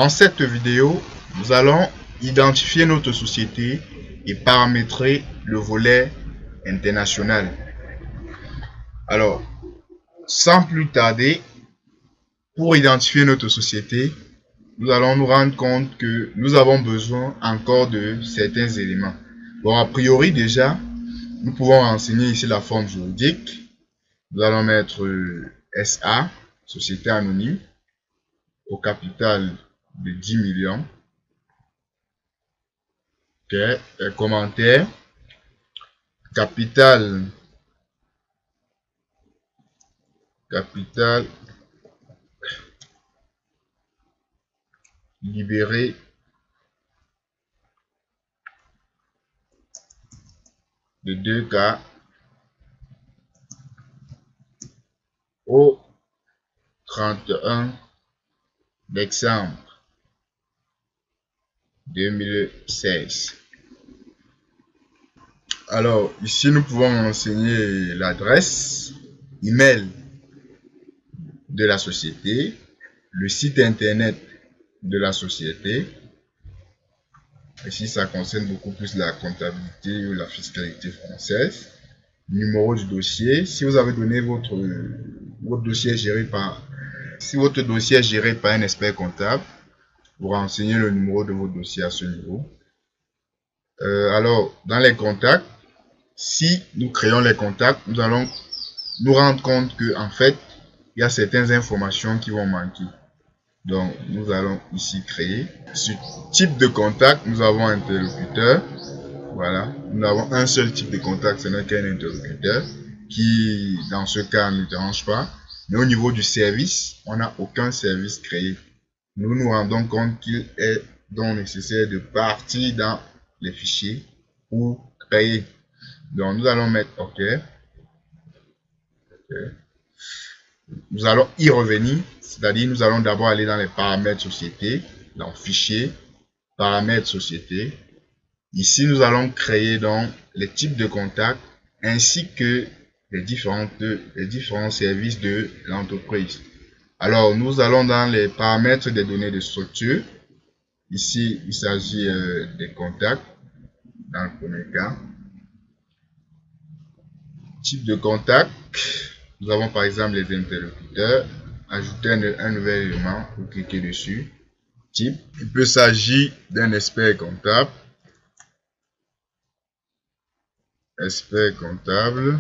Dans cette vidéo, nous allons identifier notre société et paramétrer le volet international. Alors, sans plus tarder, pour identifier notre société, nous allons nous rendre compte que nous avons besoin encore de certains éléments. Bon, a priori déjà, nous pouvons renseigner ici la forme juridique. Nous allons mettre SA, Société Anonyme, au capital de 10 millions. Okay. Commentaire. Capital libéré de 2K au 31 décembre 2016. Alors, ici, nous pouvons renseigner l'adresse email de la société, le site internet de la société. Ici, ça concerne beaucoup plus la comptabilité ou la fiscalité française. Numéro du dossier. Si vous avez donné votre dossier géré par... Si votre dossier est géré par un expert comptable, vous renseignez le numéro de votre dossier à ce niveau. Alors, dans les contacts, si nous créons les contacts, nous allons nous rendre compte que en fait, il y a certaines informations qui vont manquer. Donc, nous allons ici créer. Ce type de contact, nous avons un interlocuteur. Voilà, nous avons un seul type de contact, ce n'est qu'un interlocuteur qui, dans ce cas, ne dérange pas. Mais au niveau du service, on n'a aucun service créé. Nous nous rendons compte qu'il est donc nécessaire de partir dans les fichiers pour créer. Donc, nous allons mettre OK. Nous allons y revenir, c'est-à-dire nous allons d'abord aller dans les paramètres société, dans Fichier, paramètres société. Ici, nous allons créer donc les types de contacts ainsi que les différents services de l'entreprise. Alors, nous allons dans les paramètres des données de structure. Ici, il s'agit des contacts dans le premier cas. Type de contact. Nous avons par exemple les interlocuteurs. Ajouter un nouvel élément, vous cliquez dessus. Type. Il peut s'agir d'un expert comptable. Expert comptable.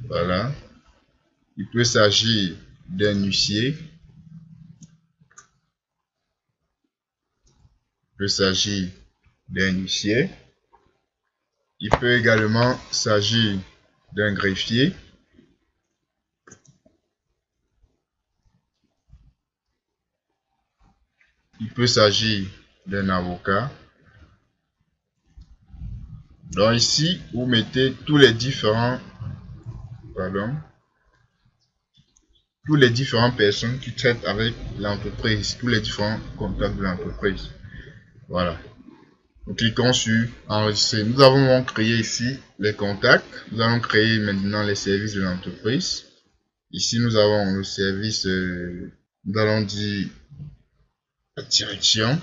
Voilà. Il peut s'agir d'un huissier. Il peut s'agir d'un huissier. Il peut également s'agir d'un greffier. Il peut s'agir d'un avocat. Donc ici, vous mettez tous les différents personnes qui traitent avec l'entreprise, tous les différents contacts de l'entreprise. Voilà. Nous cliquons sur enregistrer. Nous avons créé ici les contacts. Nous allons créer maintenant les services de l'entreprise. Ici, nous avons le service, nous allons dire la direction.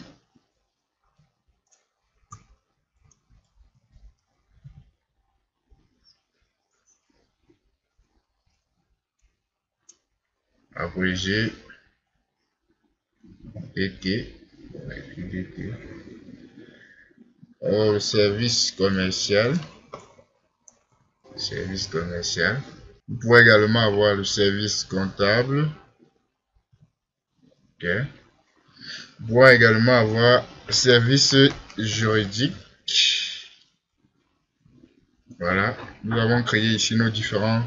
Abrégé DT. Le service commercial. Service commercial. Vous pouvez également avoir le service comptable. Ok. Vous pouvez également avoir le service juridique. Voilà. Nous avons créé ici nos différents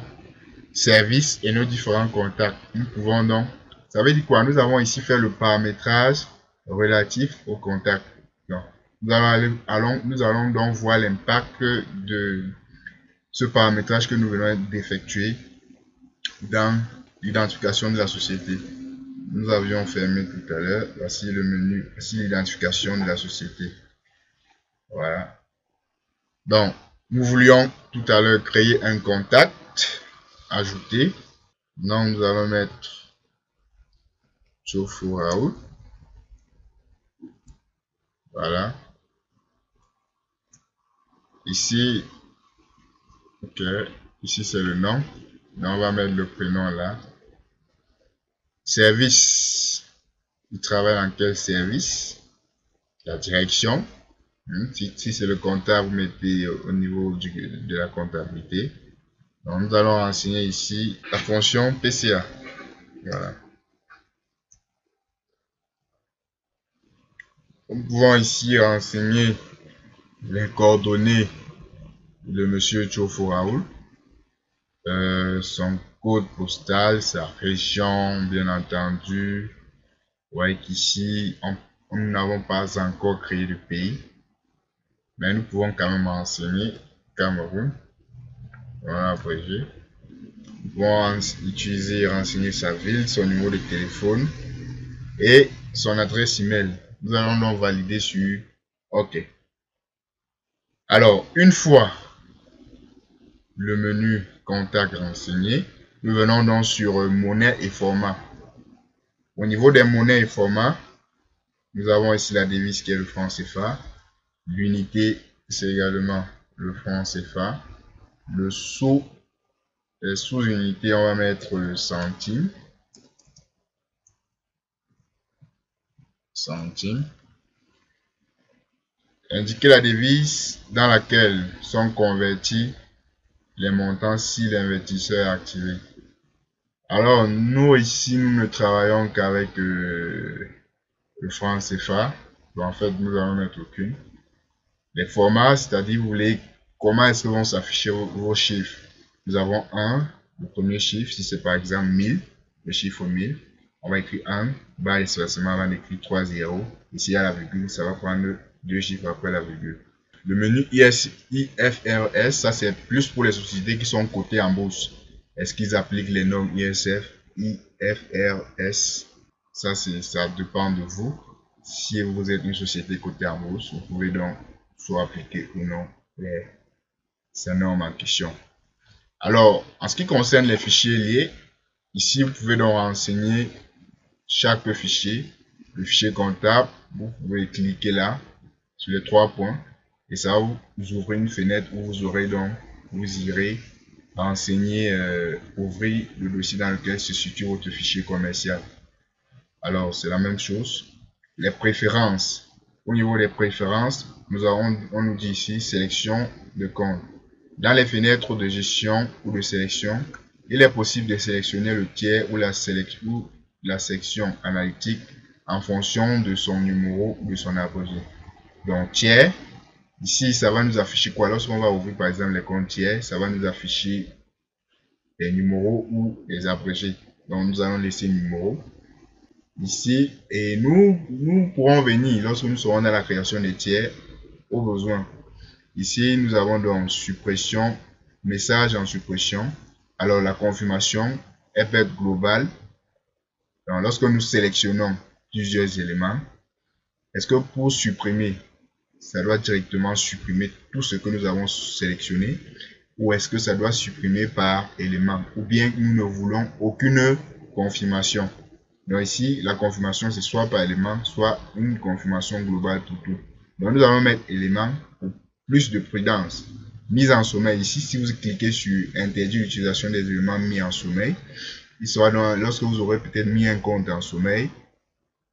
services et nos différents contacts. Nous pouvons donc, ça veut dire quoi? Nous avons ici fait le paramétrage relatif aux contacts. Donc, nous allons donc voir l'impact de ce paramétrage que nous venons d'effectuer dans l'identification de la société. Nous avions fermé tout à l'heure. Voici le menu, voici l'identification de la société. Voilà. Donc, nous voulions tout à l'heure créer un contact, ajouter. Donc, nous allons mettre Tchofou Raoul. Voilà. Ici, ok. Ici, c'est le nom. Là, on va mettre le prénom là. Service. Il travaille dans quel service? La direction. Si c'est le comptable, vous mettez au niveau de la comptabilité. Donc, nous allons renseigner ici la fonction PCA. Voilà. Nous pouvons ici renseigner les coordonnées de monsieur Tchofou Raoul. Son code postal, sa région, bien entendu. Vous voyez qu'ici, nous n'avons pas encore créé de pays. Mais nous pouvons quand même renseigner Cameroun. Voilà, abrégé. Nous pouvons utiliser et renseigner sa ville, son numéro de téléphone et son adresse email. Nous allons donc valider sur OK. Alors, une fois le menu contact renseigné, nous venons donc sur monnaie et format. Au niveau des monnaies et formats, nous avons ici la devise qui est le franc CFA. L'unité, c'est également le franc CFA. Le sous-unité, on va mettre le centime. Indiquer la devise dans laquelle sont convertis les montants si l'invertisseur est activé. Alors, nous ici, nous ne travaillons qu'avec le franc CFA. Donc, en fait, nous allons mettre aucune. Les formats, c'est-à-dire, vous voulez comment est-ce que vont s'afficher vos chiffres. Nous avons 1, le premier chiffre, si c'est par exemple 1000, le chiffre 1000. On va écrire 1, bas espacement, on va écrire 3 0. Ici, il y a la virgule, ça va prendre 2 chiffres après la virgule. Le menu IFRS, ça c'est plus pour les sociétés qui sont cotées en bourse. Est-ce qu'ils appliquent les normes IFRS? Ça dépend de vous. Si vous êtes une société cotée en bourse, vous pouvez donc soit appliquer ou non ces normes en question. Alors, en ce qui concerne les fichiers liés, ici vous pouvez donc renseigner chaque fichier. Le fichier comptable, vous pouvez cliquer là sur les 3 points et ça va vous ouvrir une fenêtre où vous irez renseigner, ouvrir le dossier dans lequel se situe votre fichier commercial. Alors, c'est la même chose. Les préférences. Au niveau des préférences, on nous dit ici sélection de compte. Dans les fenêtres de gestion ou de sélection, il est possible de sélectionner le tiers ou la section analytique en fonction de son numéro ou de son abrégé. Donc tiers, ici ça va nous afficher quoi? Lorsqu'on va ouvrir par exemple les comptes tiers, ça va nous afficher les numéros ou les abrégés. Donc nous allons laisser numéro ici et nous pourrons venir lorsque nous serons dans la création des tiers au besoin. Ici nous avons donc suppression, message en suppression. Alors la confirmation elle peut être globale. Donc, lorsque nous sélectionnons plusieurs éléments, est-ce que pour supprimer, ça doit directement supprimer tout ce que nous avons sélectionné ou est-ce que ça doit supprimer par élément ou bien nous ne voulons aucune confirmation. Donc ici, la confirmation c'est soit par élément, soit une confirmation globale pour tout. Donc nous allons mettre élément pour plus de prudence. Mise en sommeil, ici si vous cliquez sur interdire l'utilisation des éléments mis en sommeil, il sera donc, lorsque vous aurez peut-être mis un compte en sommeil,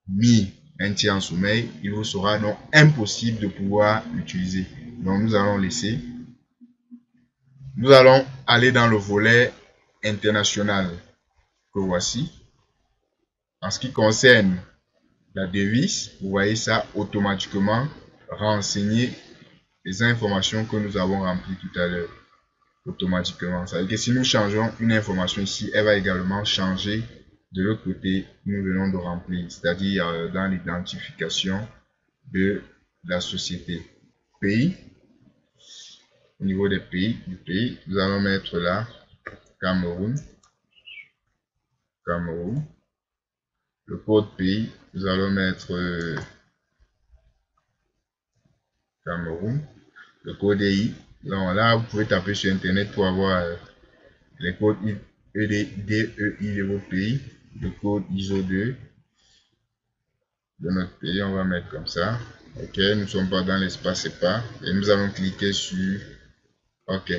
mis un tiers en sommeil, il vous sera donc impossible de pouvoir l'utiliser. Donc nous allons laisser. Nous allons aller dans le volet international que voici. En ce qui concerne la devise, vous voyez ça automatiquement renseigner les informations que nous avons remplies tout à l'heure. Automatiquement. Ça veut dire que si nous changeons une information ici, elle va également changer de l'autre côté nous venons de remplir, c'est-à-dire dans l'identification de la société. Pays. Au niveau des pays, nous allons mettre là Cameroun. Le code pays, nous allons mettre Cameroun. Le code EI. Donc là, vous pouvez taper sur internet pour avoir les codes DEI de votre pays, le code ISO 2, de notre pays. On va mettre comme ça. Ok, nous ne sommes pas dans l'espace EPA. Et nous allons cliquer sur OK.